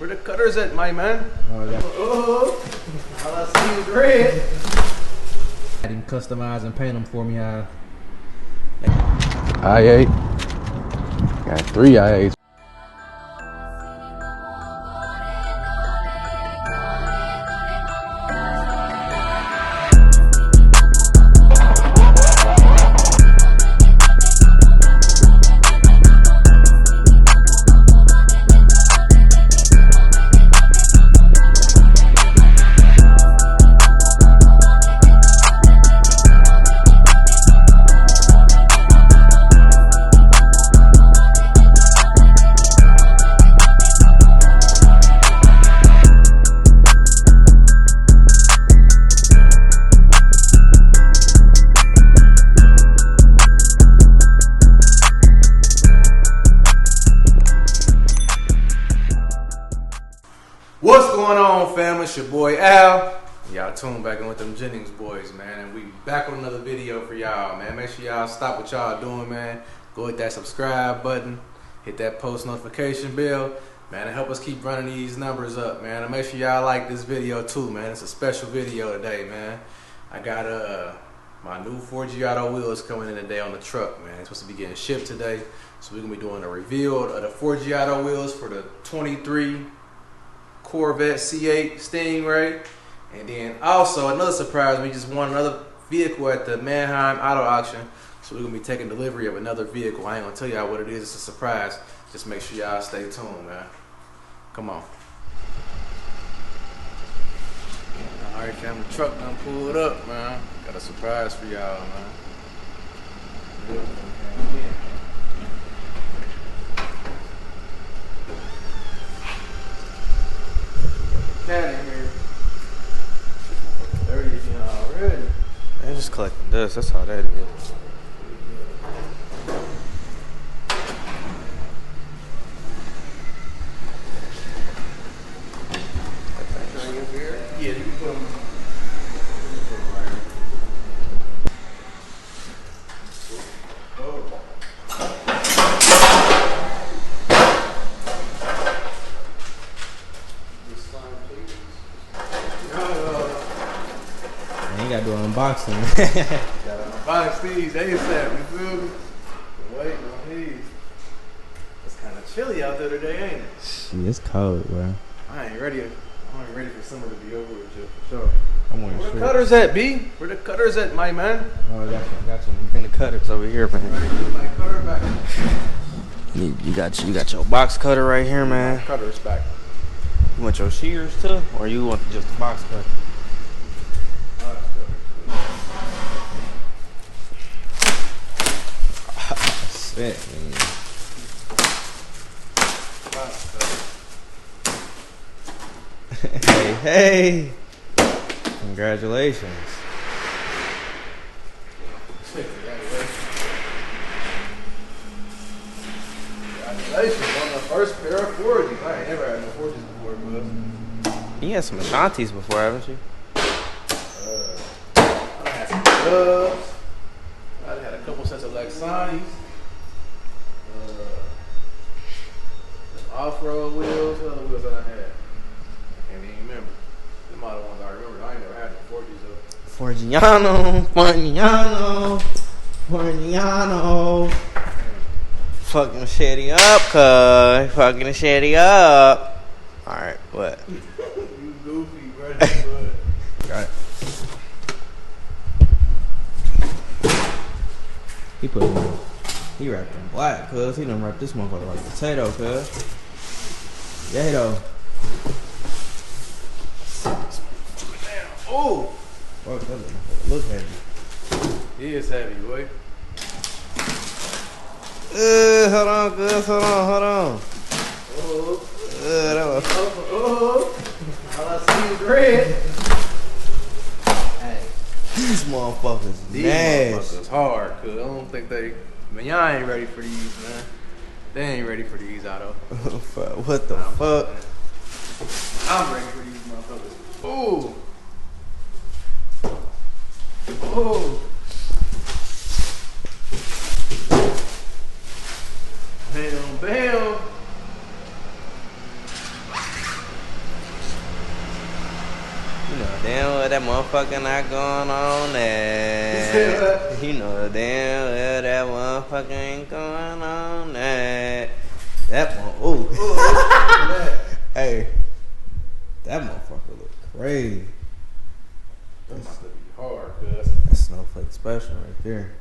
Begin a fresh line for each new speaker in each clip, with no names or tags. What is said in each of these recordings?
Where the cutters at, my man?
Oh, yeah.
Oh, all I see is red.
Had him customize and paint them for me.
I8. Got 3 I8s. What's going on, fam? It's your boy Al. Y'all tuned back in with them Jennings boys, man. And we back with another video for y'all, man. Make sure y'all stop what y'all doing, man. Go hit that subscribe button. Hit that post notification bell. Man, and help us keep running these numbers up, man. And make sure y'all like this video too, man. It's a special video today, man. I got my new Forgiato wheels coming in today on the truck, man. It's supposed to be getting shipped today. So we're going to be doing a reveal of the Forgiato wheels for the 23 Corvette C8 Stingray. And then also another surprise, we just won another vehicle at the Mannheim Auto Auction. So we're going to be taking delivery of another vehicle. I ain't going to tell y'all what it is. It's a surprise. Just make sure y'all stay tuned, man. Come on. Alright, fam, the truck done pulled up, man. Got a surprise for y'all, man. Cat in here. There he is already. Man, just collecting dust. That's how that is. Yeah, you can put them right here. Oh.
You gotta do an unboxing.
Gotta unbox these ASAP, you feel me? Waiting on these. It's kind of chilly out there today, ain't it?
Shit, it's cold, bro.
I ain't ready for summer to be over with, Joe, for sure.
I'm wearing
Where the
shorts.
cutters at, B? Where the cutters at, my man?
Oh, I got you. You bring the cutters over here, man.
My cutter back.
You got your box cutter right here, man.
Cutter's back.
You want your shears too, or you want just the box cutter? Shit, man. Hey. Congratulations.
Congratulations on the first pair of Forgies. I ain't never had no Forgies before, but
You had some Ashantis before, haven't you?
I had some gloves. I had a couple sets of Lexanis. Off-road wheels. What other wheels did I have? I can't even remember. Them are the ones I remember. I ain't never had no Forgies though.
Forgiano. Fucking the shitty up, cuz. Fucking the shitty up. Alright, what?
You goofy, bro.
Got it. He wrapped in black, cuz. He done wrapped this motherfucker like a potato, cuz. Yeah, though.
Oh!
Fuck, that motherfucker look heavy.
He is heavy, boy.
Hold on, cuz. Hold on.
Oh.
That was...
Oh. All I see is red.
Hey, these motherfuckers
These
nasty.
motherfuckers hard, cuz. I don't think they... Man, y'all ain't ready for these, man. They ain't ready for these, Otto.
What the fuck?
I'm ready for these motherfuckers. Ooh. Oh. Bam, bam.
well that motherfucker not going on that. You know damn well that motherfucker ain't going on that. That one, ooh. Hey, that motherfucker look crazy.
That must be hard, cuz.
That's snowflake special right there.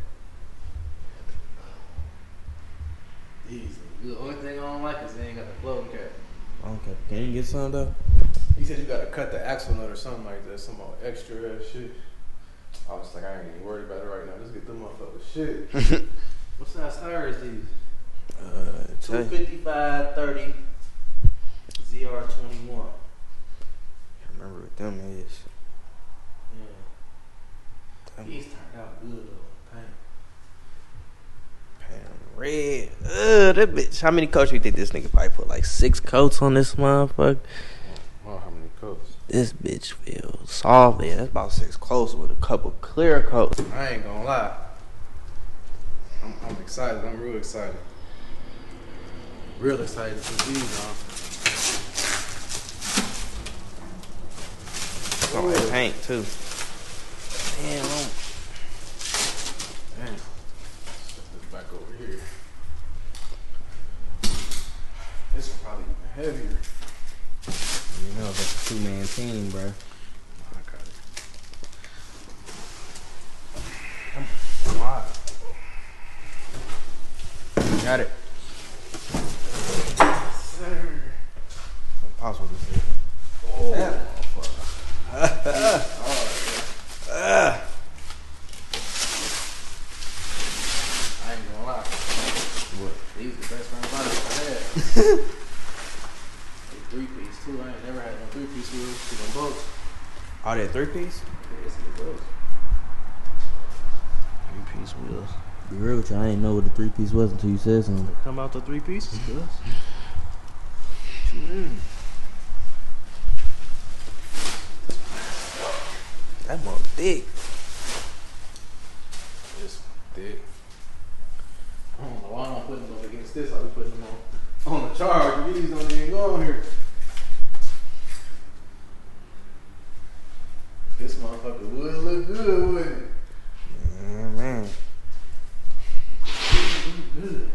Easy. The only thing I don't like is they ain't got the floating cap.
Okay, can you get some though?
He said you gotta cut the axle nut or something like that, some more extra ass shit. I was like, I ain't even worried about it right now. Just get them motherfuckers shit. What size tires these? 255 30 ZR21.
I remember what them is.
Yeah. These turned out good though.
Red. That bitch. How many coats you think this nigga probably put? Like 6 coats on this motherfucker?
Oh, how many coats?
This bitch feels soft. Yeah, that's about 6 coats with a couple clear coats.
I ain't gonna lie. I'm excited. I'm real excited. Real excited to put these on.
It's on that paint too. Damn.
Damn. Back over here. This one probably even heavier.
You know that's a 2-man team, bro.
I got it.
Got it.
Sir.
Impossible to see.
Oh.
That motherfucker.
I ain't gonna lie.
What?
These are the best round bodies I had. They 3-piece too. I ain't never had no 3-piece wheels. See them boats.
Oh, they're 3-piece?
Yeah, see the boats. 3-piece wheels.
Be real with you, I didn't know what the 3-piece was until you said something.
They come out the 3 pieces, cuz. What you mean?
That mother thick.
This one thick. I don't know why I'm putting them up against this. I'll be putting them on the charge. These don't even go on here. This motherfucker would look good, wouldn't it?
Yeah, man.
Good.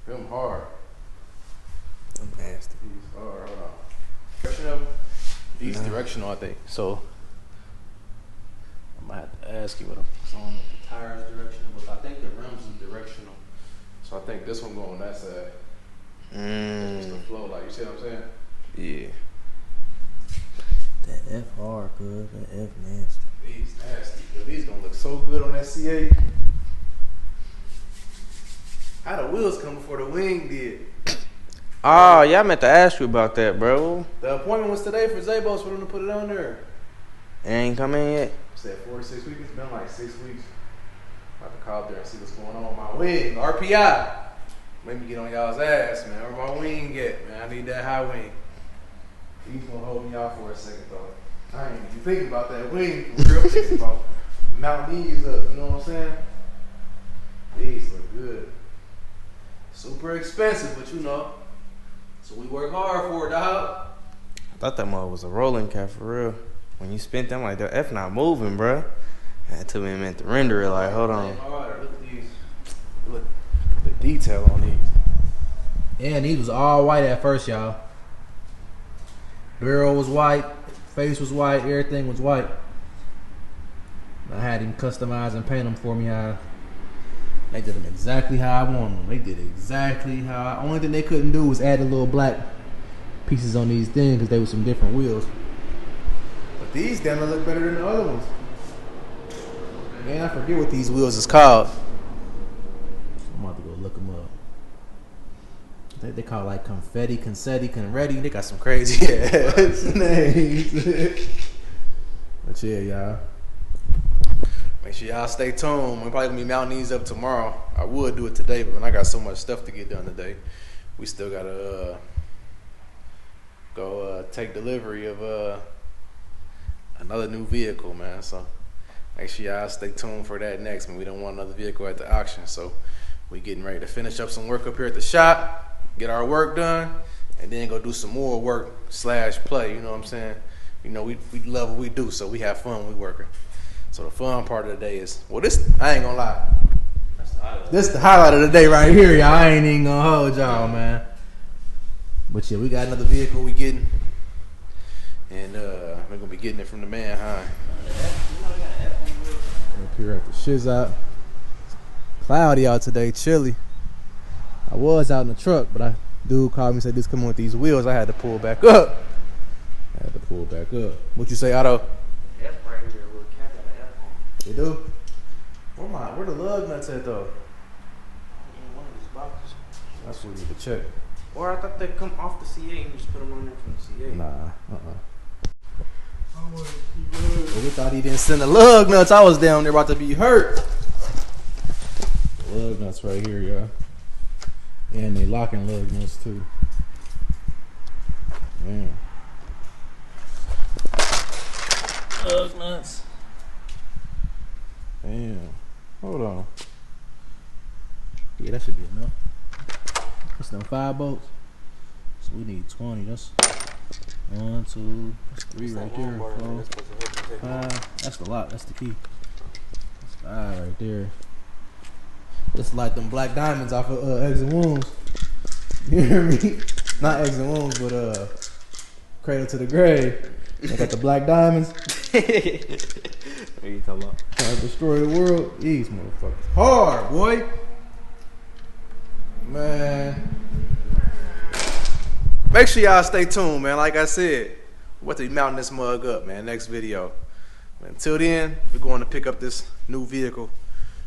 Them hard.
I'm nasty.
These hard. Hold on. Direction of them? These directional, I think. So I might have to ask you what I'm on. The tires directional, but I think the rims is directional. So I think this one going on that side. Just the flow, like you see what I'm saying?
Yeah. That F hard, cuz. That F nasty.
These nasty. Yo, these gonna look so good on that C8. How the wheels come before the wing did?
Oh, yeah, I meant to ask you about that, bro.
The appointment was today for Zabos for them to put it on there.
It ain't come in yet?
Said 4 to 6 weeks. It's been like 6 weeks. I'm about to call up there and see what's going on with my wing. RPI. Make me get on y'all's ass, man. Where my wing at, man? I need that high wing. He's gonna hold me off for a second, though. I ain't even thinking about that wing. Real thinking about mounting these up. You know what I'm saying? These look good. Super expensive, but you know. So we work hard for it, dog.
I thought that mother was a rolling cap for real. When you spent them like that, F not moving, bro. That took me a minute to render it. Like, hold on.
Look at these. Look the detail on these. Yeah, and these was all white at first, y'all. Barrel was white, face was white, everything was white. I had him customize and paint them for me. They did them exactly how I wanted them. They did exactly how. Only thing they couldn't do was add the little black pieces on these things because they were some different wheels. But these damn look better than the other ones. Man, I forget what these wheels is called. I'm about to go look them up. They call it like confetti, conretti. They got some crazy ass names. But yeah, y'all. Make sure y'all stay tuned. We're probably gonna be mounting these up tomorrow. I would do it today, but I got so much stuff to get done today. We still gotta go take delivery of another new vehicle, man. So make sure y'all stay tuned for that next. Man, we don't want another vehicle at the auction, so we getting ready to finish up some work up here at the shop, get our work done, and then go do some more work / play. You know what I'm saying? You know, we love what we do, so we have fun when we working. So the fun part of the day is, well, this, I ain't gonna lie. This is the highlight of the day right here, y'all. I ain't even gonna hold y'all, man. But yeah, we got another vehicle we getting. And we're gonna be getting it from the man, huh? Up here at the shiz out. Cloudy out today, chilly. I was out in the truck, but dude called me and said this coming with these wheels. I had to pull back up. What you say, Otto?
F right here. We'll cap at an F on.
You do? Where the lug nuts at though?
In one of these boxes.
That's what we need to check.
Or I thought they come off the CA and you just put them on there from the CA.
Nah, Well, we thought he didn't send the lug nuts. I was down there about to be hurt. The lug nuts right here, y'all. And they locking lug nuts too. Man. Lug nuts. Damn. Hold on. Yeah, that should be enough. That's them 5 bolts. So we need 20. That's 1, 2, that's 3 right there. 4, 5. That's the lot. That's the key. That's 5 right there. It's like them black diamonds off of Eggs and Wounds. You hear me? Not Eggs and Wounds, but Cradle to the Grave. They got the black diamonds.
What are you talking about?
Trying to destroy the world. These motherfuckers hard, boy. Man. Make sure y'all stay tuned, man. Like I said, we're about to be mounting this mug up, man. Next video. Until then, we're going to pick up this new vehicle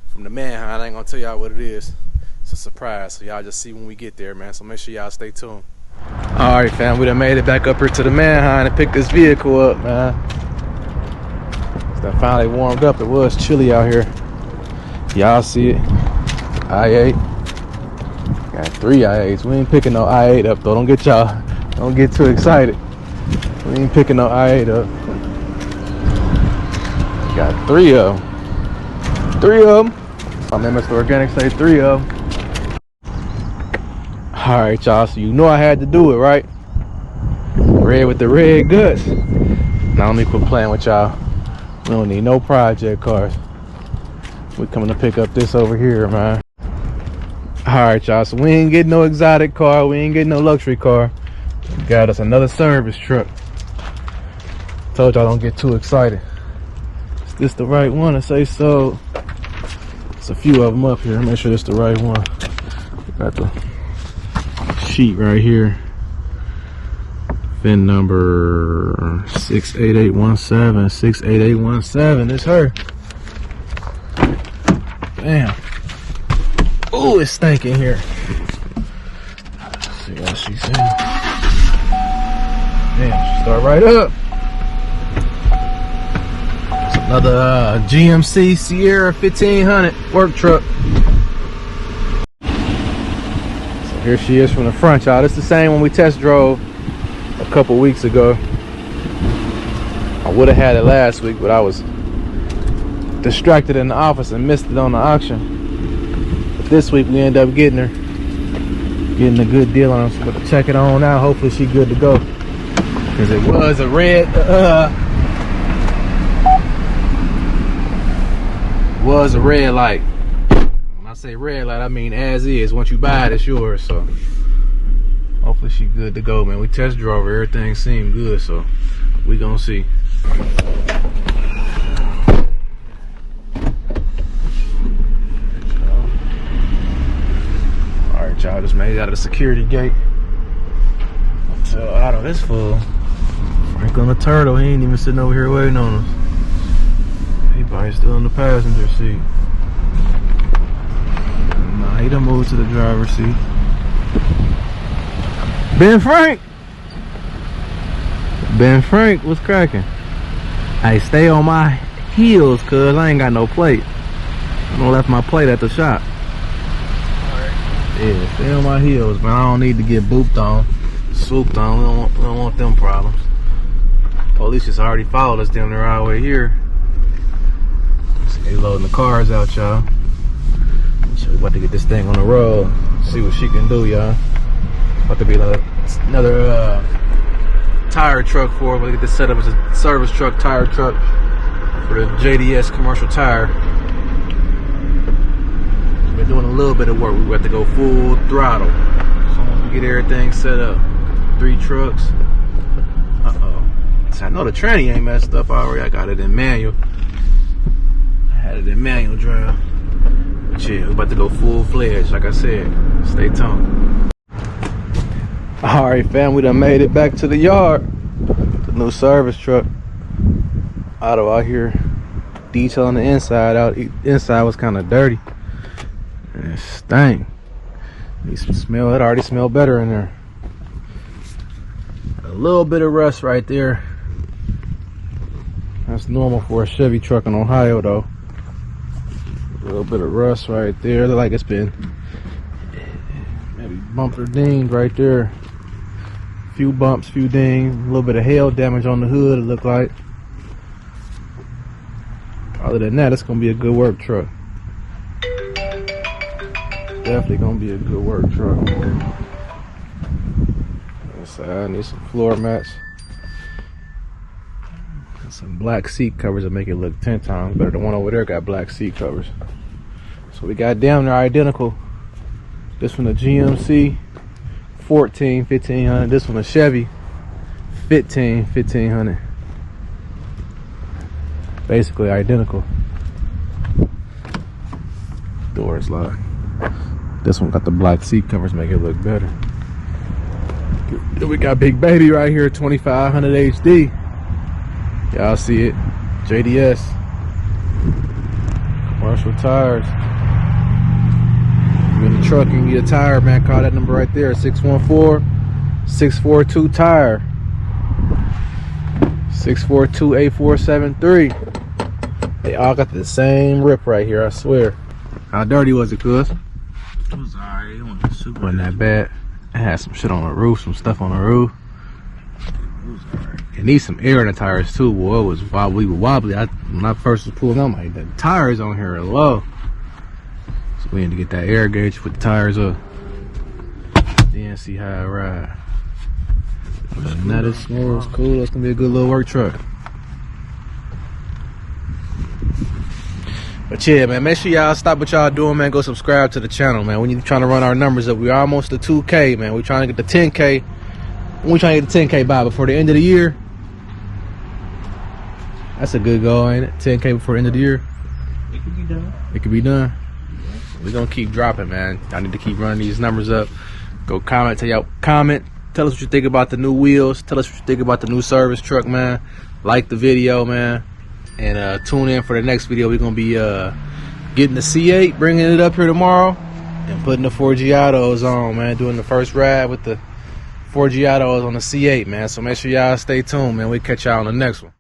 from the man. I ain't gonna tell y'all what it is. It's a surprise, so y'all just see when we get there, man. So make sure y'all stay tuned. All right, fam. We done made it back up here to the man and pick this vehicle up, man. So I finally warmed up. It was chilly out here. Y'all see it. I8. Got 3 I8s. We ain't picking no I8 up though. Don't get too excited. We ain't picking no I8 up. Got 3 of them. 3 of them. My Mr. Organic say 3 of them. Alright, y'all. So you know I had to do it, right? Red with the red guts. Now let me quit playing with y'all. We don't need no project cars. We coming to pick up this over here, man. Alright, y'all. So we ain't getting no exotic car. We ain't getting no luxury car. We got us another service truck. Told y'all don't get too excited. Is this the right one? I say so. There's a few of them up here. Make sure this the right one. Got the sheet right here. VIN number 68817. 68817. It's her. Damn. Oh, it's stinking here. Let's see what she said. Damn, she start right up. It's another GMC Sierra 1500 work truck. So here she is from the front, y'all. It's the same one we test drove a couple weeks ago. I would have had it last week, but I was distracted in the office and missed it on the auction. But this week we end up getting a good deal on her. So we'll check it on out. Hopefully she good to go. Because it was a red light. When I say red light, I mean as is. Once you buy it, it's yours. So hopefully she good to go, man. We test drove her. Everything seemed good, so we gonna see. Alright, y'all, just made it out of the security gate. So out of this fool. Frank on the turtle, he ain't even sitting over here waiting on us. He probably still in the passenger seat. Nah, he done moved to the driver's seat. Ben Frank! Ben Frank, what's cracking? Hey, stay on my heels, cuz I ain't got no plate. I done left my plate at the shop. Alright. Yeah, stay on my heels, man. I don't need to get booped on, swooped on. We don't want them problems. Police just already followed us down there all the way here. They loading the cars out, y'all. So we about to get this thing on the road. See what she can do, y'all. About to be like another tire truck for it. We'll get this set up as a service truck, tire truck for the JDS commercial tire. We're doing a little bit of work. We have to go full throttle. As soon as we get everything set up. 3 trucks. So I know the tranny ain't messed up already. I got it in manual. I had it in manual drive. But yeah, we're about to go full-fledged, like I said. Stay tuned. Alright fam, we done made it back to the yard. The new service truck. Otto out here detailing the inside out. Inside was kind of dirty. And it stank. Needs some smell. It already smelled better in there. A little bit of rust right there. That's normal for a Chevy truck in Ohio though. A little bit of rust right there. Look like it's been maybe bumped or dinged right there. Few bumps, few dings. A little bit of hail damage on the hood, it looked like. Other than that, it's gonna be a good work truck. Definitely gonna be a good work truck. Inside, I need some floor mats. And some black seat covers that make it look 10 times better. The one over there got black seat covers. So we got damn near identical. This one a GMC 14 1500. This one a Chevy 1500. Basically identical. Door is locked. This one got the black seat covers, make it look better. Then we got Big Baby right here, 2500 HD. Y'all see it. JDS. Commercial tires. If you're in the truck and you need a tire, man, call that number right there, 614-642-TIRE. 642-8473. They all got the same rip right here, I swear. How dirty was it, cuz?
It was alright. It wasn't super.
Wasn't that bad. I had some shit on the roof, some stuff on the roof.
It was alright.
It needs some air in the tires too, boy. It was wobbly. When I first was pulling, I'm like, the tires on here are low. So we had to get that air gauge, put the tires up. Then see how it ride. But now it's smooth, it's cool. It's gonna be a good little work truck. But yeah, man, make sure y'all stop what y'all doing, man. Go subscribe to the channel, man. We need to try to run our numbers up. We're almost to 2K, man. We're trying to get the 10K. We're trying to get the 10K by before the end of the year. That's a good goal, ain't it? 10K before the end of the year.
It could be done.
It could be done. We're gonna keep dropping, man. I need to keep running these numbers up. Go comment, tell us what you think about the new wheels. Tell us what you think about the new service truck, man. Like the video, man. And tune in for the next video. We're gonna be getting the C8, bringing it up here tomorrow, and putting the Forgiatos on, man. Doing the first ride with the Forgiatos on the C8, man. So make sure y'all stay tuned, man. We'll catch y'all on the next one.